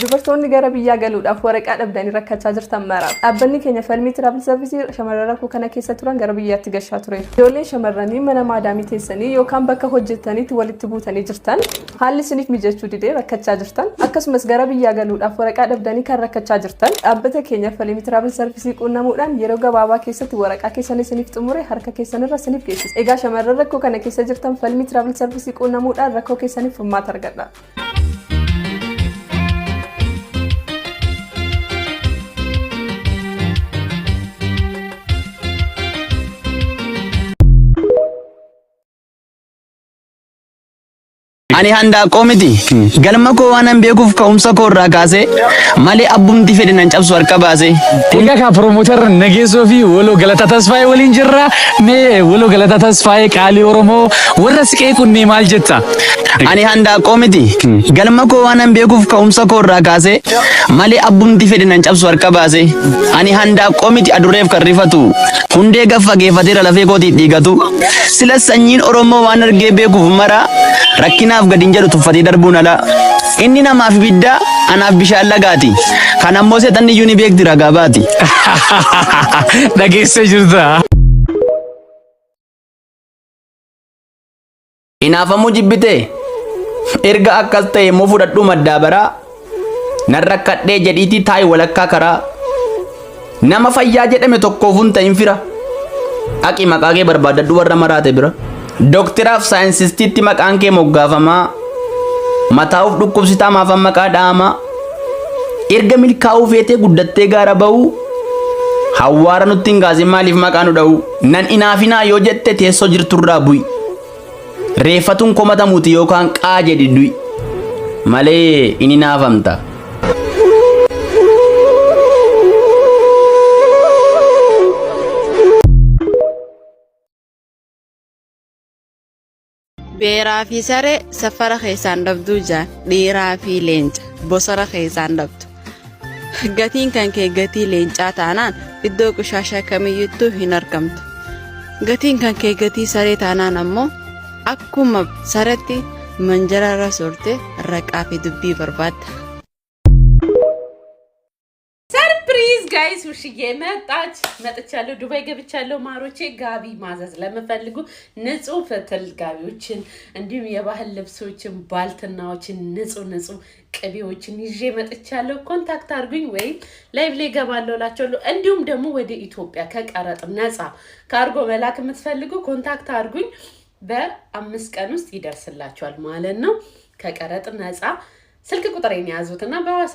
dubartoonni gara biyyaa galuudhaaf waraqaa dhabdanii rakkachaa jirtan maraaf dhaabbanni keenya falmii travel service shamarran rakkoo kana keessa turan gara biyyaatti gashaa ture. Ijoolleen shamarranii mana maadaamii teessanii yookaan bakka hojjetaniitti walitti buutanii jirtan haalli isiniif mijachuu didee rakkachaa jirtan akkasumas gara biyyaa galuudhaaf waraqaa dhabdanii kan rakkachaa jirtan dhaabbata keenya falmii travel service qunnamuudhaan yeroo gabaabaa keessatti waraqaa keessan isiniif xumure harka keessanirra isiniif geessisa. Egaa shamarran rakkoo kana keessa jirtan falmii travel service qunnamuudhaan rakkoo keessaniif furmaata argadhaa. Ani handa komiti galma ko wanan beekuuf ka'umsa ko irraa kaase malee abbumti fedhe nan cabsu harka baase. Egaa ka promoter nageessoo fi waloo galata tasfaayee waliin jirra mee waloo galata tasfaayee qaalii Oromoo warra siqee kunne maal jetta? Ani handa komiti galma ko wanan beekuuf ka'umsa ko irraa kaase malee abbumti fedhe nan cabsu harka baase. Ani handa komiti adureef kan rifatu hundee gaffa geeffateera lafee kooti dhiigatu sila sanyiin Oromoo waan argee beekuuf mara rakkinaaf gadin jedhu tuffatee darbuun ala inni namaaf bidda anaaf bishaan lagaati kan ammoo seetan iyyuu ni beekti ragaa baati. Dhageessee jirta. Inaafamu jibbite erga akkas ta'e immoo fudhadhu maddaa baraa nan rakkadhee jedhiitii taayi walakkaa karaa nama fayyaa jedhame tokkoof hin ta'in fira dhaqi maqaa kee barbaadadhu warra maraate bira. Doktiraaf saayinsistiitti maqaan kee moggaafamaa mataa'uuf dhukkubsitaa maafan maqaa dhaamaa erga milkaa'uu feetee guddattee gaara ba'uu hawwaara nutti hin gaasin maaliif maqaa nu dha'u nan inaafinaa yoo jette teessoo jirturraa bu'i reeffatuun komatamuuti yookaan qaa jedhi du'i malee in inaafamta. Beeraa fi saree safara keessaan dhabduu jaan dhiiraa fi leenca bosora keessaan dhabdu. Gatiin kan kee gatii leencaa taanaan iddoo qushaashaa kamiyyattuu hin argamtu. Gatiin kan kee gatii saree taanaan ammoo akkuma saretti manjararra soorte raqaa fi dubbii barbaadda. ጋይስ ውሽዬ መጥቻለሁ ዱባይ ገብቻለሁ ማሮቼ ጋቢ ማዘዝ ለምፈልጉ ንጹህ ፈትል ጋቢዎችን እንዲሁም የባህል ልብሶችን ባልትናዎችን ንጹህ ቅቤዎችን ይዤ መጥቻለሁ ኮንታክት አድርጉኝ ወይ ላይቭ ላይ ገባለሁላችሁ እንዲሁም ደግሞ ወደ ኢትዮጵያ ከቀረጥ ነፃ ካርጎ መላክ የምትፈልጉ ኮንታክት አድርጉኝ በ5 ቀን ውስጥ ይደርስላችኋል ማለት ነው ከቀረጥ ነፃ ስልክ ቁጥሬን ያዙትና